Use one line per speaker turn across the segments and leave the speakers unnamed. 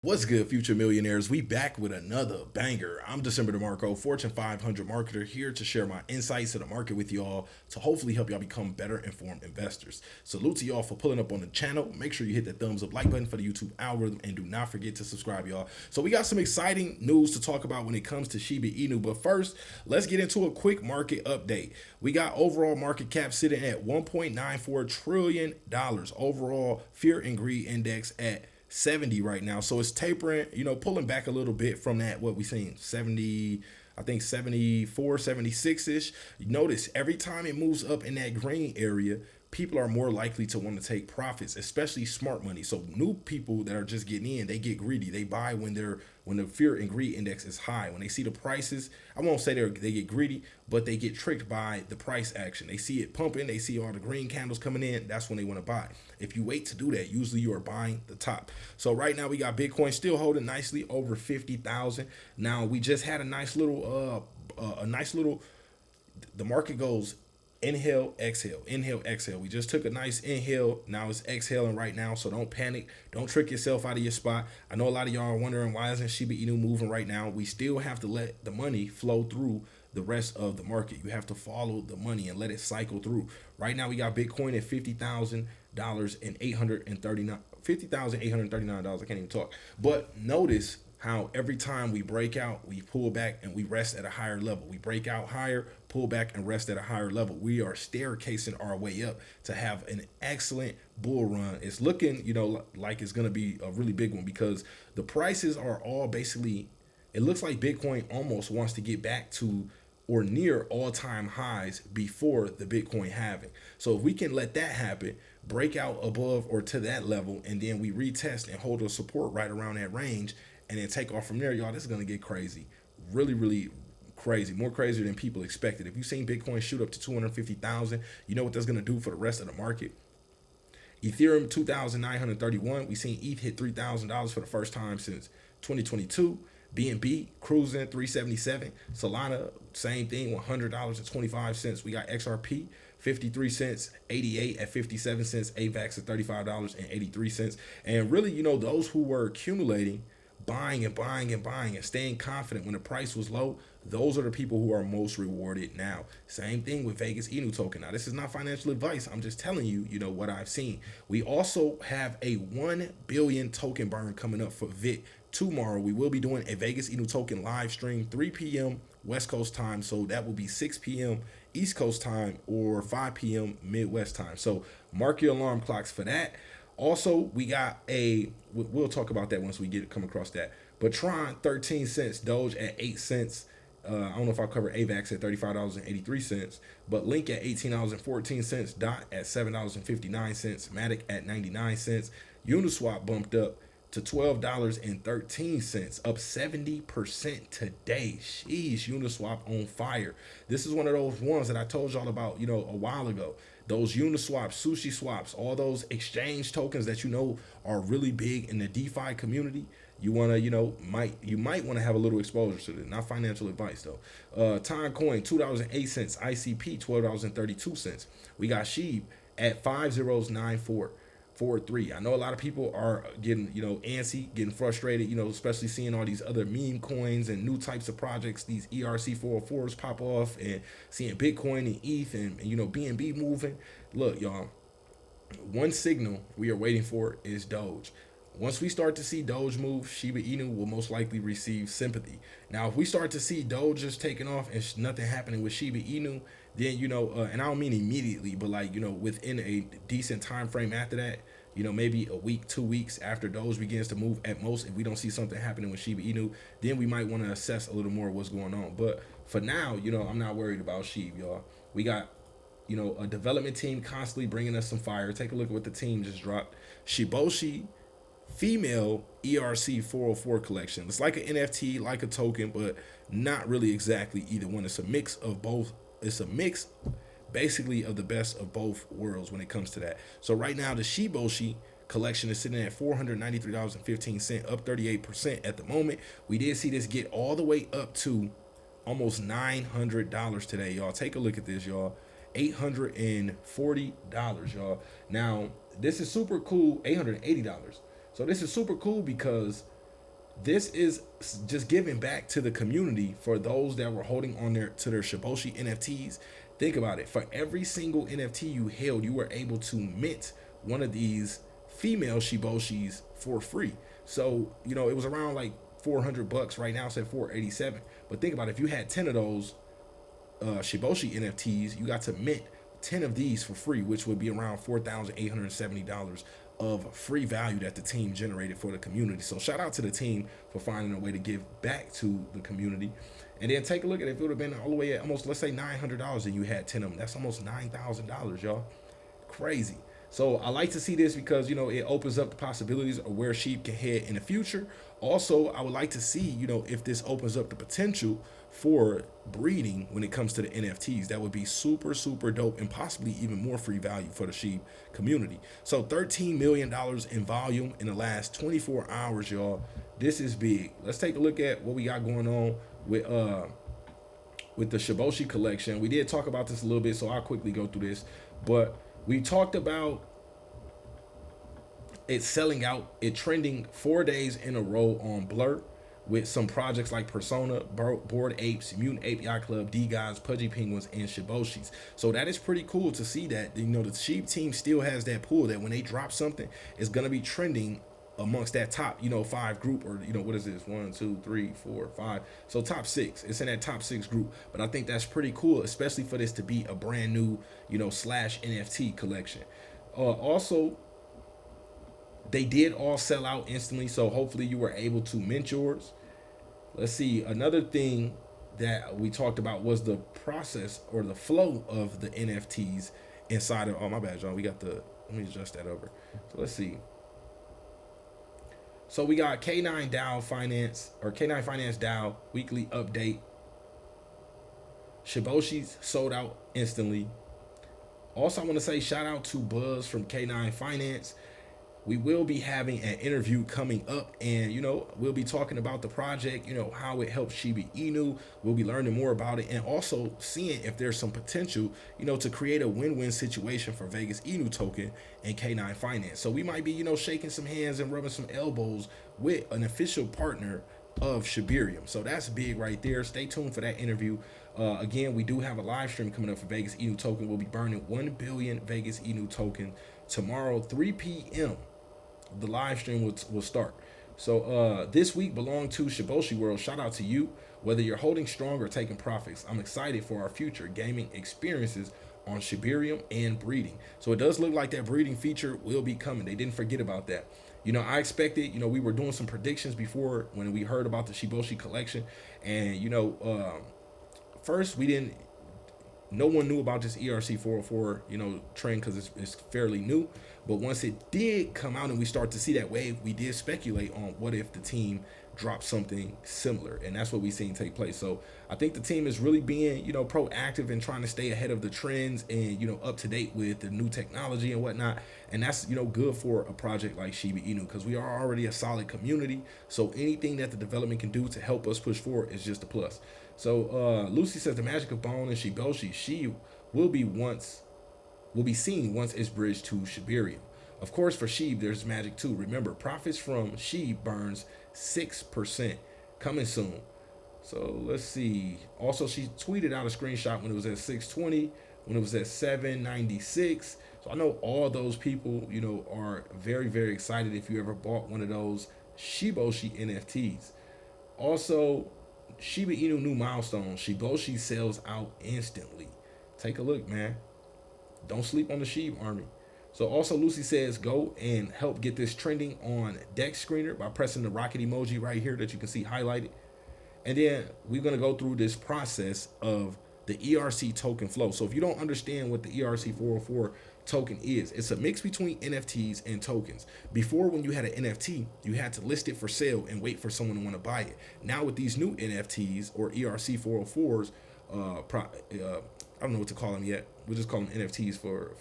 What's good, future millionaires? We back with another banger. I'm December DeMarco, Fortune 500 marketer, here to share my insights to the market with y'all to hopefully help y'all become better informed investors. Salute to y'all for pulling up on the channel. Make sure you hit that thumbs up like button for the YouTube algorithm and do not forget to subscribe, y'all. So we got some exciting news to talk about when it comes to Shiba Inu, but first, let's get into a quick market update. We got overall market cap sitting at $1.94 trillion. Overall fear and greed index at 70 right now. So it's tapering, pulling back a little bit from that, what we seen, 70, I think 74, 76-ish. You notice every time it moves up in that green area, people are more likely to want to take profits, especially smart money. So new people that are just getting in, they get greedy. They buy when the fear and greed index is high. When they see the prices, I won't say they get greedy, but they get tricked by the price action. They see it pumping, they see all the green candles coming in. That's when they want to buy. If you wait to do that, usually you are buying the top. So right now we got Bitcoin still holding nicely over 50,000. Now we just had a nice little. The market goes inhale, exhale, inhale, exhale. We just took a nice inhale. Now it's exhaling right now. So don't panic. Don't trick yourself out of your spot. I know a lot of y'all are wondering why isn't Shiba Inu moving right now. We still have to let the money flow through the rest of the market. You have to follow the money and let it cycle through. Right now we got Bitcoin at $50,000 and 839 $50,839. I can't even talk. But notice how every time we break out, we pull back and we rest at a higher level. We break out higher, pull back and rest at a higher level. We are staircasing our way up to have an excellent bull run. It's looking, like it's going to be a really big one because the prices are all basically, it looks like Bitcoin almost wants to get back to or near all-time highs before the Bitcoin halving. So if we can let that happen, break out above or to that level, and then we retest and hold a support right around that range, and then take off from there, y'all, this is gonna get crazy. Really, really crazy. More crazier than people expected. If you've seen Bitcoin shoot up to 250,000, you know what that's gonna do for the rest of the market. Ethereum 2,931. We seen ETH hit $3,000 for the first time since 2022. BNB cruising 377. Solana, same thing, $100.25. We got XRP 53 cents, 88 at 57 cents, AVAX at $35.83. And really, those who were accumulating, buying and buying and buying and staying confident when the price was low, those are the people who are most rewarded now. Same thing with Vegas Inu token. Now, this is not financial advice. I'm just telling you, what I've seen. We also have a 1 billion token burn coming up for VIT tomorrow. We will be doing a Vegas Inu token live stream, 3 p.m. West Coast time. So that will be 6 p.m. East Coast time or 5 p.m. Midwest time. So mark your alarm clocks for that. Also, we got we'll talk about that once we come across that. But Tron, 13 cents, Doge at 8 cents. I don't know if I'll cover AVAX at $35.83, but Link at $18.14, Dot at $7.59, Matic at 99 cents. Uniswap bumped up to $12.13, up 70% today. Sheesh, Uniswap on fire. This is one of those ones that I told y'all about, a while ago. Those Uniswaps, Sushi Swaps, all those exchange tokens that are really big in the DeFi community. You wanna, you might want to have a little exposure to this. Not financial advice though. Time Coin, $2.08. ICP, $12.32. We got Sheeb at 509443. I know a lot of people are getting, antsy, getting frustrated, especially seeing all these other meme coins and new types of projects, these ERC 404s pop off, and seeing Bitcoin and ETH and BNB moving. Look, y'all, one signal we are waiting for is Doge. Once we start to see Doge move, Shiba Inu will most likely receive sympathy. Now, if we start to see Doge just taking off and nothing happening with Shiba Inu, then, and I don't mean immediately, but within a decent time frame after that, maybe a week, 2 weeks after Doge begins to move at most, if we don't see something happening with Shiba Inu, then we might want to assess a little more of what's going on. But for now, I'm not worried about Shiba, y'all. We got, a development team constantly bringing us some fire. Take a look at what the team just dropped. Shiboshi female ERC 404 collection. It's like an NFT, like a token, but not really exactly either one. It's a mix of both. It's a mix basically of the best of both worlds when it comes to that. So right now the Shiboshi collection is sitting at $493.15, up 38% at the moment. We did see this get all the way up to almost $900 today, y'all. Take a look at this, y'all. $840, y'all. Now, this is super cool. $880. So this is super cool because This is just giving back to the community for those that were holding on their Shiboshi NFTs. Think about it. For every single NFT you held, you were able to mint one of these female Shiboshis for free. So, it was around like $400. Right now it's at 487. But think about it, if you had 10 of those Shiboshi NFTs, you got to mint 10 of these for free, which would be around $4,870 of free value that the team generated for the community. So shout out to the team for finding a way to give back to the community. And then take a look at it. If it would have been all the way at almost, let's say $900 and you had 10 of them, that's almost $9,000, y'all. Crazy. So I like to see this because, it opens up the possibilities of where Sheep can head in the future. Also, I would like to see, if this opens up the potential for breeding when it comes to the NFTs. That would be super, super dope and possibly even more free value for the Sheep community. So $13 million in volume in the last 24 hours, y'all. This is big. Let's take a look at what we got going on with the Shiboshi collection. We did talk about this a little bit, so I'll quickly go through this. But we talked about it selling out, it trending 4 days in a row on Blur with some projects like Persona, Bored Apes, Mutant Ape Yacht Club, D-Gods, Pudgy Penguins, and Shiboshis. So that is pretty cool to see that, the Sheep team still has that pool that when they drop something, it's going to be trending amongst that top, 5 group, or, what is this? 1, 2, 3, 4, 5. So top 6. It's in that top 6 group. But I think that's pretty cool, especially for this to be a brand new, slash NFT collection. Also, they did all sell out instantly. So hopefully you were able to mint yours. Let's see. Another thing that we talked about was the process or the flow of the NFTs inside of, oh, my bad, John. Let me adjust that over. So let's see. So we got K9 DAO Finance, or K9 Finance DAO weekly update. Shiboshis sold out instantly. Also, I want to say shout out to Buzz from K9 Finance. We will be having an interview coming up, and we'll be talking about the project, how it helps Shiba Inu. We'll be learning more about it, and also seeing if there's some potential, to create a win-win situation for Vegas Inu token and K9 Finance. So we might be, shaking some hands and rubbing some elbows with an official partner of Shibarium. So that's big right there. Stay tuned for that interview. Again, we do have a live stream coming up for Vegas Inu token. We'll be burning 1 billion Vegas Inu token tomorrow, 3 p.m. The live stream will start. So this week belonged to Shiboshi World. Shout out to you, whether you're holding strong or taking profits. I'm excited for our future gaming experiences on Shibarium and breeding. So it does look like that breeding feature will be coming. They didn't forget about that. I expected, we were doing some predictions before when we heard about the Shiboshi collection. And, first no one knew about this ERC 404, trend because it's fairly new. But once it did come out and we start to see that wave, we did speculate on what if the team dropped something similar. And that's what we've seen take place. So I think the team is really being, proactive and trying to stay ahead of the trends and, up to date with the new technology and whatnot. And that's, good for a project like Shiba Inu because we are already a solid community. So anything that the development can do to help us push forward is just a plus. So Lucy says the magic of Bone and Shiboshi, she will be seen once it's bridged to Shibarium. Of course, for Sheeb, there's magic too. Remember, profits from Sheeb burns 6%. Coming soon. So let's see. Also, she tweeted out a screenshot when it was at 620, when it was at 796. So I know all those people, are very, very excited if you ever bought one of those Shiboshi NFTs. Also, Shiba Inu new milestone. Shiboshi sells out instantly. Take a look, man. Don't sleep on the Sheeb army. So also Lucy says go and help get this trending on Dex Screener by pressing the rocket emoji right here that you can see highlighted. And then we're going to go through this process of the ERC token flow. So if you don't understand what the ERC 404 token is, it's a mix between NFTs and tokens. Before, when you had an NFT, you had to list it for sale and wait for someone to want to buy it. Now with these new NFTs or ERC 404s, I don't know what to call them yet. We'll just call them NFTs for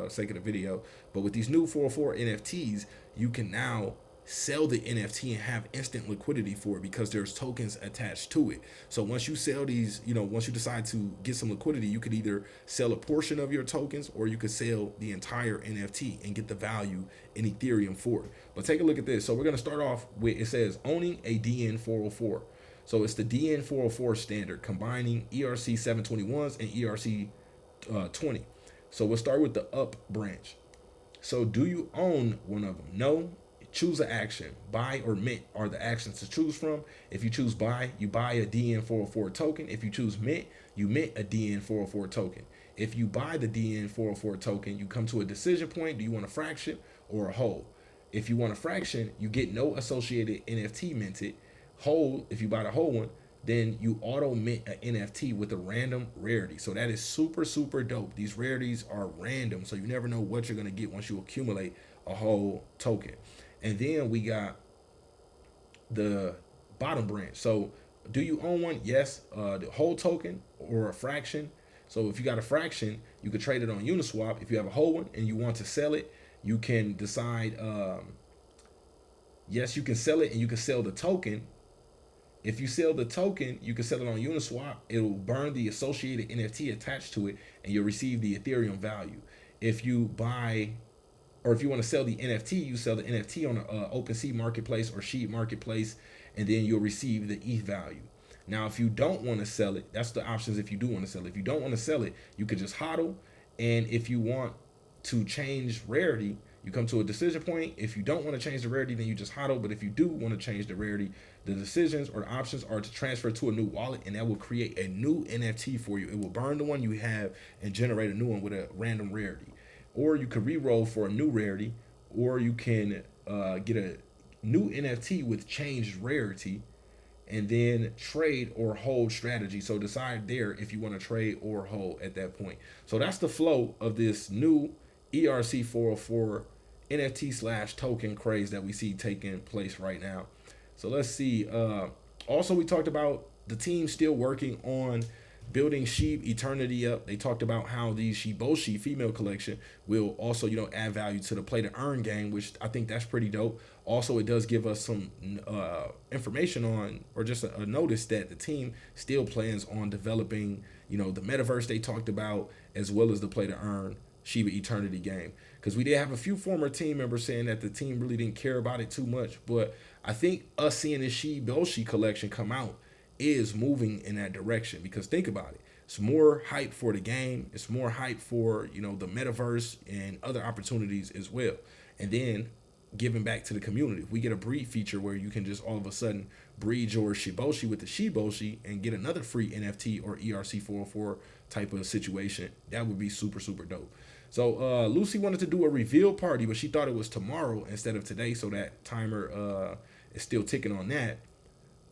sake of the video. But with these new 404 NFTs, you can now sell the NFT and have instant liquidity for it because there's tokens attached to it. So once you sell these, once you decide to get some liquidity, you could either sell a portion of your tokens or you could sell the entire NFT and get the value in Ethereum for it. But take a look at this. So we're going to start off with, it says owning a DN404. So it's the DN404 standard, combining ERC 721s and ERC 20. So we'll start with the up branch. So do you own one of them? No. Choose an action. Buy or mint are the actions to choose from. If you choose buy, you buy a DN404 token. If you choose mint, you mint a DN404 token. If you buy the DN404 token, you come to a decision point. Do you want a fraction or a whole? If you want a fraction, you get no associated NFT minted. Whole, if you buy the whole one, then you auto mint an NFT with a random rarity. So that is super, super dope. These rarities are random, so you never know what you're gonna get once you accumulate a whole token. And then we got the bottom branch. So do you own one? Yes. The whole token or a fraction. So if you got a fraction, you could trade it on Uniswap. If you have a whole one and you want to sell it, you can decide, yes, you can sell it and you can sell the token. If you sell the token, you can sell it on Uniswap. It'll burn the associated NFT attached to it, and you'll receive the Ethereum value. If you buy, or if you want to sell the NFT, you sell the NFT on an OpenSea marketplace or Sheet marketplace, and then you'll receive the ETH value. Now, if you don't want to sell it, that's the options. If you do want to sell it, if you don't want to sell it, you could just hodl. And if you want to change rarity, you come to a decision point. If you don't want to change the rarity, then you just hodl. But if you do want to change the rarity, the decisions or the options are to transfer to a new wallet, and that will create a new NFT for you. It will burn the one you have and generate a new one with a random rarity. Or you could re-roll for a new rarity, or you can get a new NFT with changed rarity, and then trade or hold strategy. So decide there if you want to trade or hold at that point. So that's the flow of this new ERC 404 NFT slash token craze that we see taking place right now. So let's see. Also, we talked about the team still working on building Sheep Eternity up. They talked about how the Shiboshi female collection will also, add value to the play to earn game, which I think that's pretty dope. Also, it does give us some information on, or just a notice that the team still plans on developing, the metaverse they talked about, as well as the play to earn Shiba Eternity game. Because we did have a few former team members saying that the team really didn't care about it too much. But I think us seeing this Shiboshi collection come out is moving in that direction, because think about it. It's more hype for the game. It's more hype for, the metaverse and other opportunities as well. And then giving back to the community. If we get a breed feature where you can just all of a sudden breed your Shiboshi with the Shiboshi and get another free NFT or ERC404 type of situation, that would be super, super dope. So Lucy wanted to do a reveal party, but she thought it was tomorrow instead of today. So that timer is still ticking on that.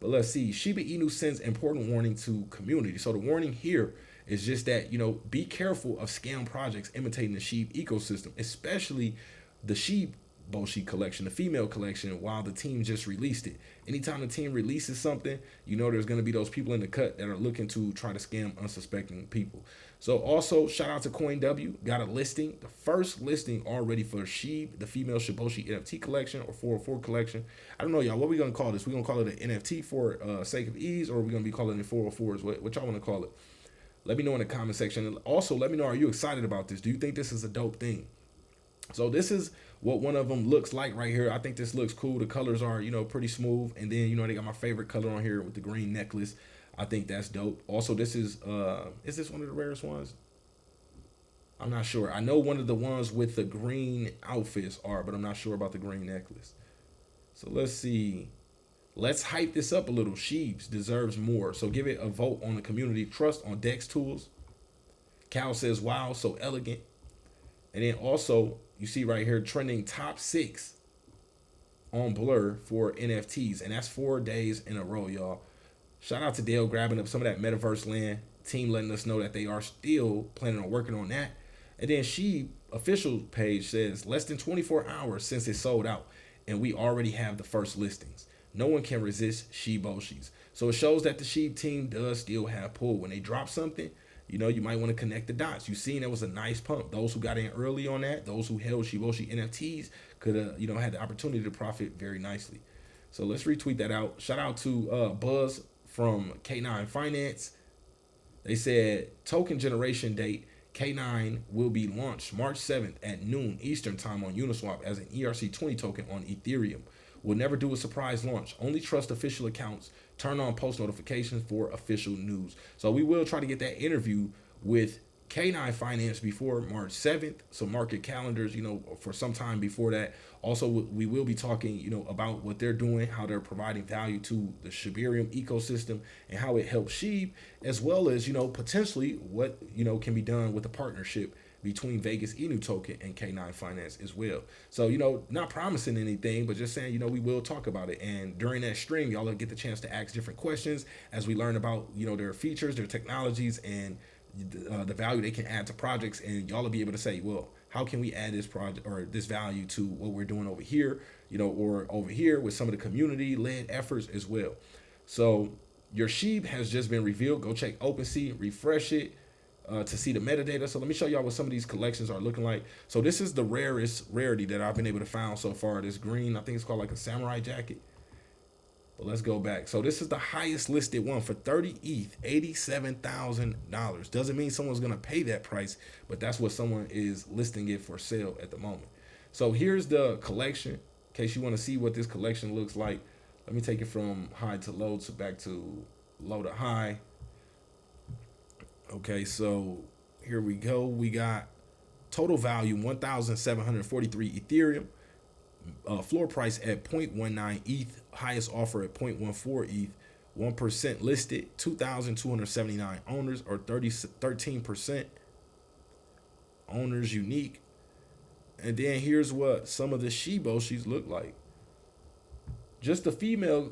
But let's see. Shiba Inu sends important warning to community. So the warning here is just that, be careful of scam projects imitating the Sheep ecosystem, especially the Shiboshi collection, the female collection, while the team just released it. Anytime the team releases something, there's going to be those people in the cut that are looking to try to scam unsuspecting people. So also, shout out to CoinW, got a listing, the first listing already for Sheeb, the female Shiboshi NFT collection or 404 collection. I don't know, y'all, what are we going to call this? We're going to call it an NFT for sake of ease, or are we going to be calling it 404s? What y'all want to call it? Let me know in the comment section. And also, let me know, are you excited about this? Do you think this is a dope thing? So this is what one of them looks like right here. I think this looks cool. The colors are, pretty smooth. And then, they got my favorite color on here with the green necklace. I think that's dope. Also, this is this one of the rarest ones? I'm not sure. I know one of the ones with the green outfits are, but I'm not sure about the green necklace. So let's see. Let's hype this up a little. Sheebs deserves more. So give it a vote on the community trust on Dex Tools. Cal says, wow, so elegant. And then also, you see right here, trending top 6 on Blur for NFTs. And that's 4 days in a row, y'all. Shout out to Dale grabbing up some of that metaverse land. Team letting us know that they are still planning on working on that. And then Sheeb official page says less than 24 hours since it sold out, and we already have the first listings. No one can resist Shiboshis. So it shows that the Sheeb team does still have pull. When they drop something, you might want to connect the dots. You seen it was a nice pump. Those who got in early on that, those who held Shiboshi NFTs, could have, had the opportunity to profit very nicely. So let's retweet that out. Shout out to Buzz from K9 Finance. They said token generation date K9 will be launched March 7th at noon Eastern time on Uniswap as an ERC20 token on Ethereum. We'll never do a surprise launch. Only trust official accounts. Turn on post notifications for official news. So we will try to get that interview with K9 Finance before March 7th. So mark your calendars, for some time before that. Also, we will be talking, about what they're doing, how they're providing value to the Shibarium ecosystem and how it helps Sheeb, as well as, potentially what, can be done with a partnership between Vegas Inu token and K9 Finance as well. So, not promising anything, but just saying, we will talk about it. And during that stream, y'all will get the chance to ask different questions as we learn about, their features, their technologies, and the value they can add to projects. And y'all will be able to say, well, how can we add this project or this value to what we're doing over here, or over here with some of the community led efforts as well. So your Sheeb has just been revealed. Go check OpenSea, refresh it to see the metadata. So let me show y'all what some of these collections are looking like. So this is the rarest rarity that I've been able to find so far. This green, I think it's called like a samurai jacket. But let's go back. So this is the highest listed one for 30 ETH, $87,000. Doesn't mean someone's going to pay that price, but that's what someone is listing it for sale at the moment. So here's the collection. In case you want to see what this collection looks like, let me take it from high to low, so back to low to high. Okay, so here we go. We got total value 1,743 Ethereum. Floor price at 0.19 ETH, highest offer at 0.14 ETH, 1% listed, 2,279 owners, or 13% owners unique. And then here's what some of the Shiboshis look like. Just the female,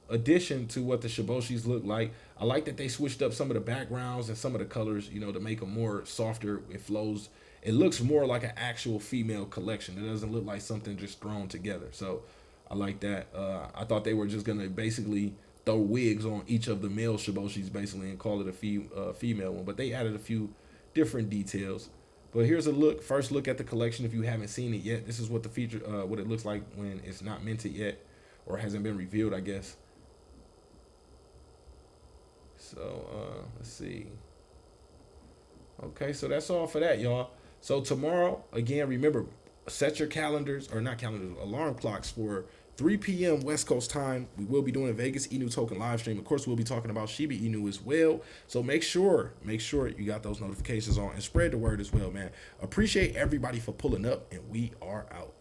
addition to what the Shiboshis look like. I like that they switched up some of the backgrounds and some of the colors, to make them more softer. It flows. It looks more like an actual female collection. It doesn't look like something just thrown together. So I like that. I thought they were just going to basically throw wigs on each of the male Shiboshis basically and call it a female one. But they added a few different details. But here's a look. First look at the collection if you haven't seen it yet. This is what the feature, what it looks like when it's not minted yet or hasn't been revealed, I guess. So let's see. Okay, so that's all for that, y'all. So tomorrow, again, remember, set your calendars, or not calendars, alarm clocks for 3 p.m. West Coast time. We will be doing a Vegas Inu token live stream. Of course, we'll be talking about Shiba Inu as well. So make sure you got those notifications on and spread the word as well, man. Appreciate everybody for pulling up, and we are out.